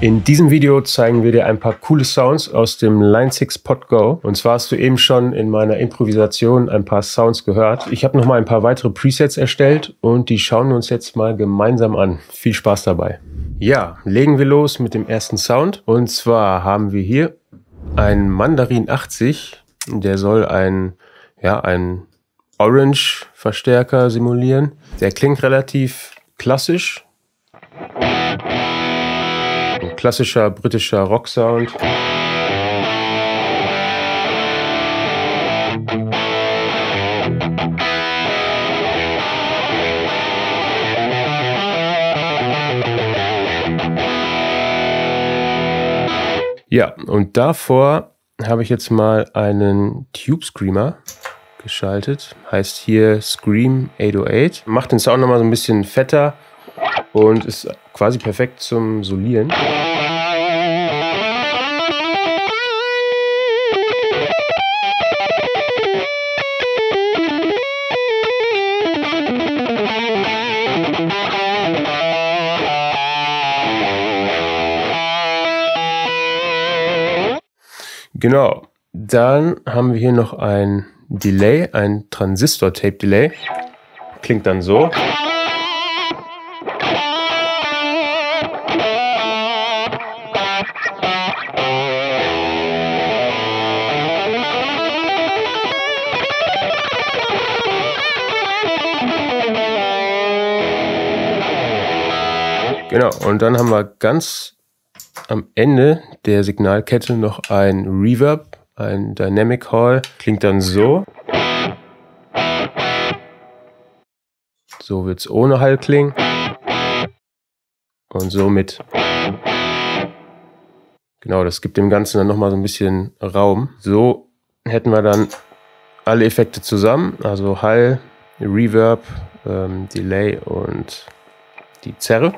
In diesem Video zeigen wir dir ein paar coole Sounds aus dem Line 6 Pod Go. Und zwar hast du eben schon in meiner Improvisation ein paar Sounds gehört. Ich habe noch mal ein paar weitere Presets erstellt und die schauen wir uns jetzt mal gemeinsam an. Viel Spaß dabei. Ja, legen wir los mit dem ersten Sound. Und zwar haben wir hier einen Mandarin 80. Der soll ein Orange-Verstärker simulieren. Der klingt relativ klassisch. Ein klassischer britischer Rock-Sound. Ja, und davor habe ich jetzt mal einen Tube Screamer geschaltet. Heißt hier Scream 808. Macht den Sound nochmal so ein bisschen fetter und ist quasi perfekt zum Solieren. Genau, dann haben wir hier noch ein Delay, ein Transistor-Tape-Delay. Klingt dann so. Genau, und dann haben wir ganz am Ende der Signalkette noch ein Reverb, ein Dynamic Hall. Klingt dann so. So wird es ohne Hall klingen. Und so mit. Genau, das gibt dem Ganzen dann nochmal so ein bisschen Raum. So hätten wir dann alle Effekte zusammen. Also Hall, Reverb, Delay und die Zerre.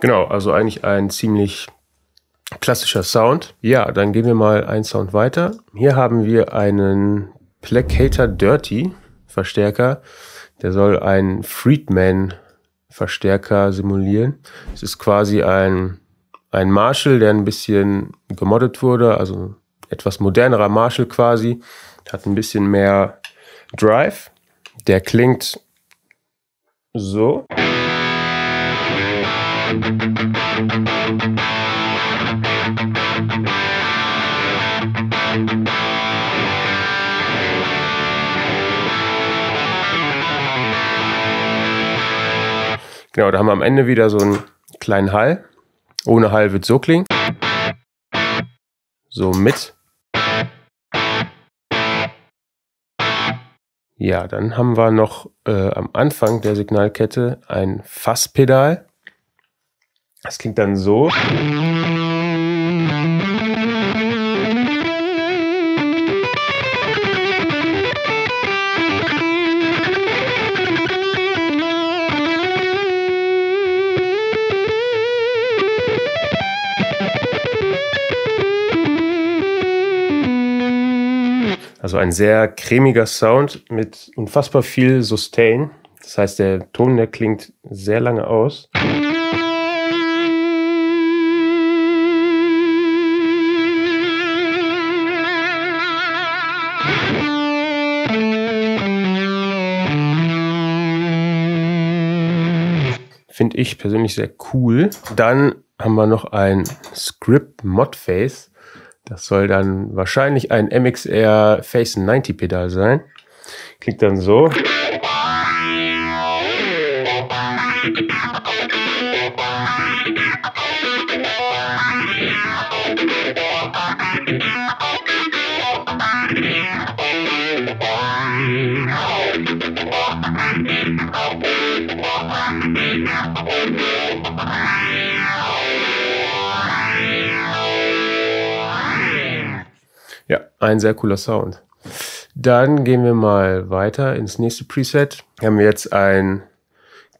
Genau, also eigentlich ein ziemlich klassischer Sound. Ja, dann gehen wir mal einen Sound weiter. Hier haben wir einen Placator Dirty Verstärker. Der soll einen Friedman Verstärker simulieren. Es ist quasi ein Marshall, der ein bisschen gemoddet wurde, also etwas modernerer Marshall quasi. Hat ein bisschen mehr Drive. Der klingt so. Genau, da haben wir am Ende wieder so einen kleinen Hall. Ohne Hall wird so klingen. So mit. Ja, dann haben wir noch am Anfang der Signalkette ein Fasspedal. Das klingt dann so. Also ein sehr cremiger Sound mit unfassbar viel Sustain. Das heißt, der Ton, der klingt sehr lange aus. Finde ich persönlich sehr cool. Dann haben wir noch ein Script Mod Face. Das soll dann wahrscheinlich ein MXR Face 90 Pedal sein. Klingt dann so. Ja, ein sehr cooler Sound. Dann gehen wir mal weiter ins nächste Preset. Hier haben wir jetzt einen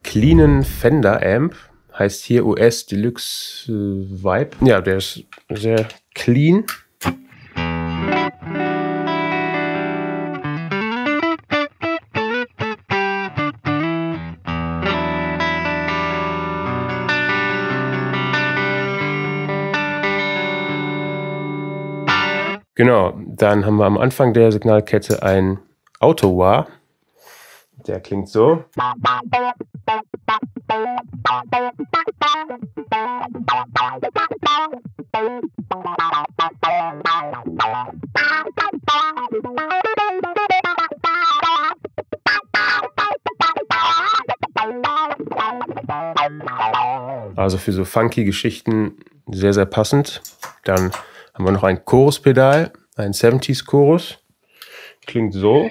cleanen Fender Amp. heißt hier US Deluxe Vibe. Ja, der ist sehr clean. Genau, dann haben wir am Anfang der Signalkette ein Auto-Wah. Der klingt so. Also für so funky Geschichten sehr, sehr passend. Dann haben wir noch ein Choruspedal, ein 70s Chorus. Klingt so.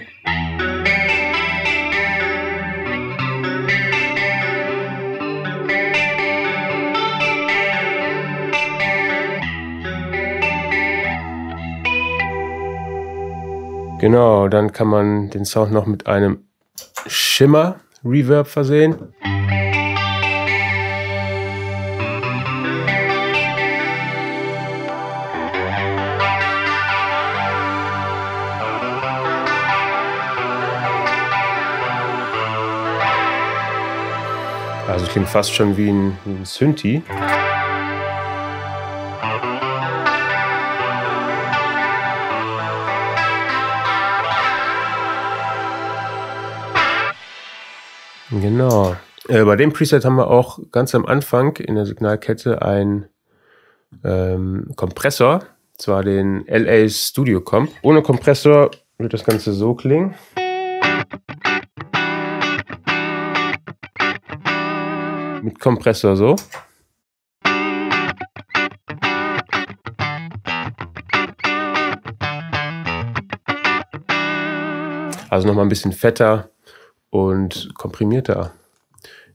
Genau, dann kann man den Sound noch mit einem Shimmer-Reverb versehen. Also klingt fast schon wie ein Synthi. Genau. Bei dem Preset haben wir auch ganz am Anfang in der Signalkette einen Kompressor, zwar den LA Studio Comp. Ohne Kompressor wird das Ganze so klingen. Mit Kompressor so. Also nochmal ein bisschen fetter und komprimierter.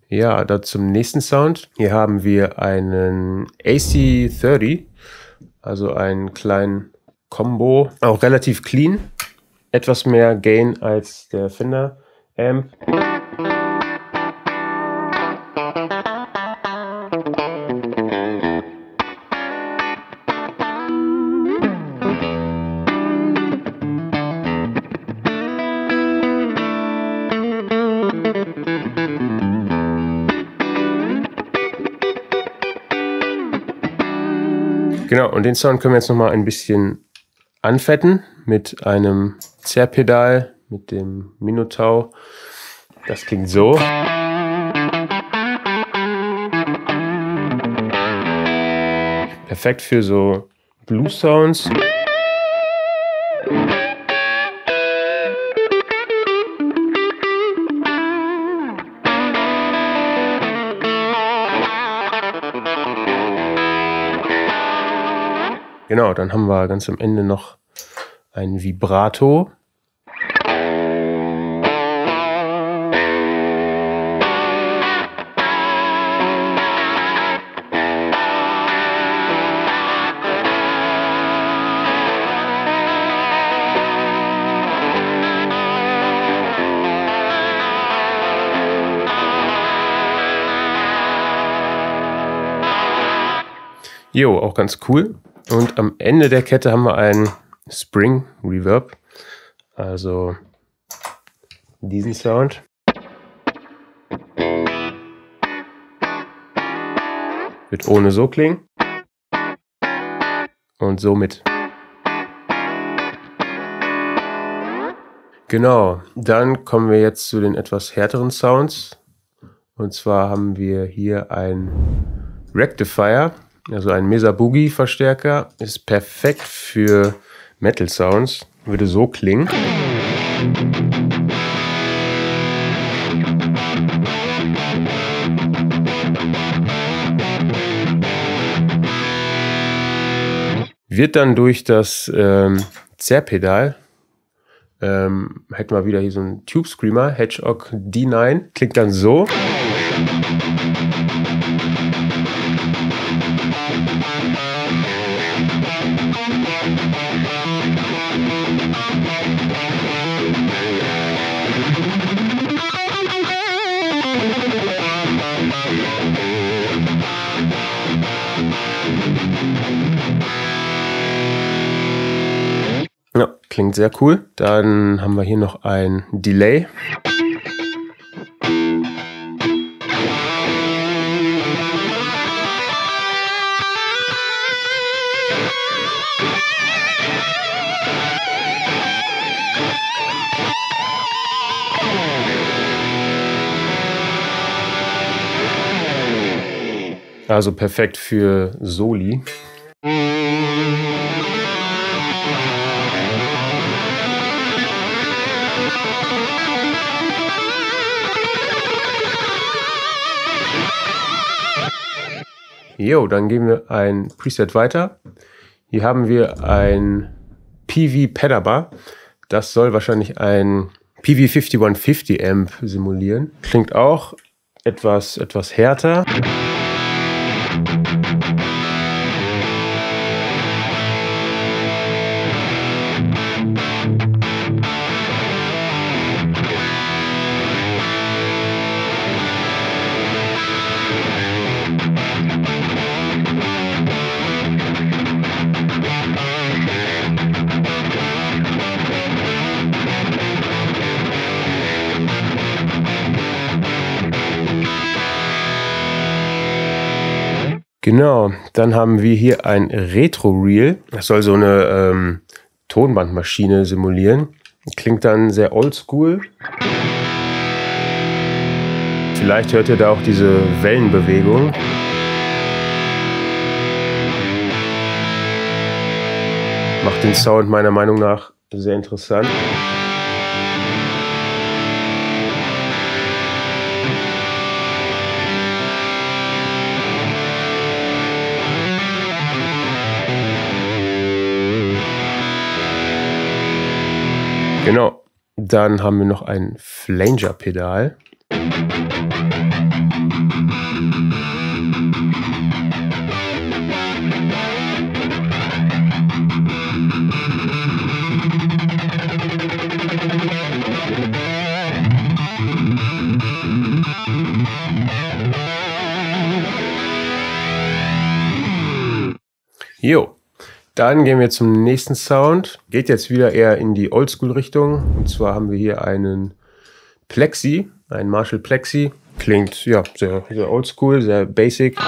Ja, da zum nächsten Sound. Hier haben wir einen AC30, also einen kleinen Combo. Auch relativ clean. Etwas mehr Gain als der Fender Amp. Genau, und den Sound können wir jetzt noch mal ein bisschen anfetten mit einem Zerrpedal, mit dem Minotaur. Das klingt so. Perfekt für so Blues-Sounds. Genau, dann haben wir ganz am Ende noch ein Vibrato. Jo, auch ganz cool. Und am Ende der Kette haben wir einen Spring Reverb, also diesen Sound. Wird ohne so klingen und somit. Genau, dann kommen wir jetzt zu den etwas härteren Sounds. Und zwar haben wir hier ein Rectifier. Also ein Mesa Boogie Verstärker, ist perfekt für Metal Sounds, würde so klingen. Wird dann durch das Zerrpedal, hätten wir wieder hier so einen Tube Screamer, Hedgehog D9, klingt dann so. Ja, klingt sehr cool. Dann haben wir hier noch ein Delay. Also perfekt für Soli. Jo, dann gehen wir ein Preset weiter. Hier haben wir ein PV Pedalbar. Das soll wahrscheinlich ein PV 5150 Amp simulieren. Klingt auch etwas härter. Genau, dann haben wir hier ein Retro-Reel. Das soll so eine Tonbandmaschine simulieren. Klingt dann sehr oldschool. Vielleicht hört ihr da auch diese Wellenbewegung. Macht den Sound meiner Meinung nach sehr interessant. Genau, dann haben wir noch ein Flanger-Pedal. Jo. Dann gehen wir zum nächsten Sound. Geht jetzt wieder eher in die Oldschool-Richtung. Und zwar haben wir hier einen Plexi, einen Marshall Plexi. Klingt ja sehr oldschool, sehr basic.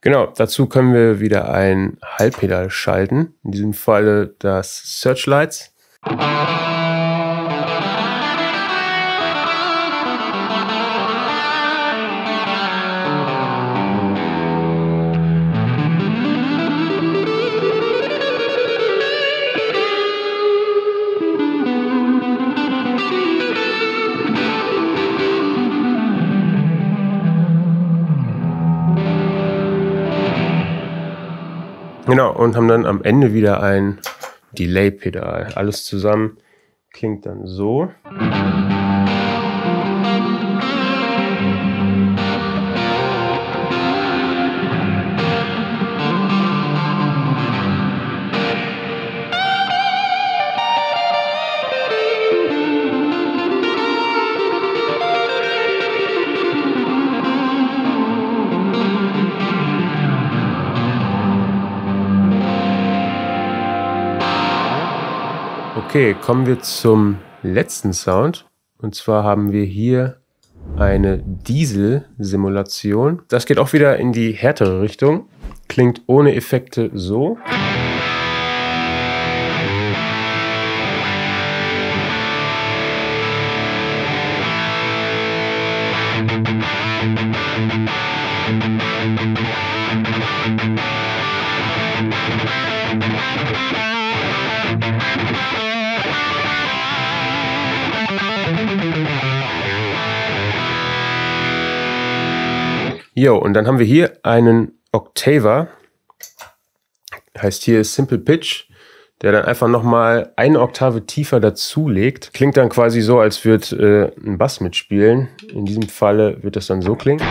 Genau, dazu können wir wieder ein Halbpedal schalten. In diesem Falle das Searchlights. Genau, und haben dann am Ende wieder ein Delay-Pedal. Alles zusammen klingt dann so. Okay, kommen wir zum letzten Sound. Und zwar haben wir hier eine Diesel-Simulation. Das geht auch wieder in die härtere Richtung. Klingt ohne Effekte so. Jo, und dann haben wir hier einen Octaver. Heißt hier Simple Pitch. der dann einfach nochmal eine Oktave tiefer dazulegt. Klingt dann quasi so, als würde ein Bass mitspielen. In diesem Falle wird das dann so klingen.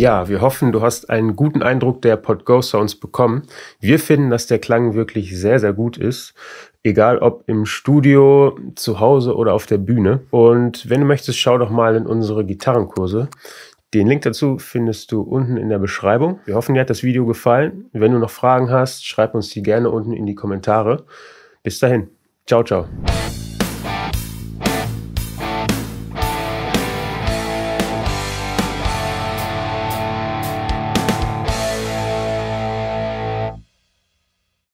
Ja, wir hoffen, du hast einen guten Eindruck der Pod-Go Sounds bekommen. Wir finden, dass der Klang wirklich sehr, sehr gut ist. Egal ob im Studio, zu Hause oder auf der Bühne. Und wenn du möchtest, schau doch mal in unsere Gitarrenkurse. Den Link dazu findest du unten in der Beschreibung. Wir hoffen, dir hat das Video gefallen. Wenn du noch Fragen hast, schreib uns die gerne unten in die Kommentare. Bis dahin. Ciao, ciao.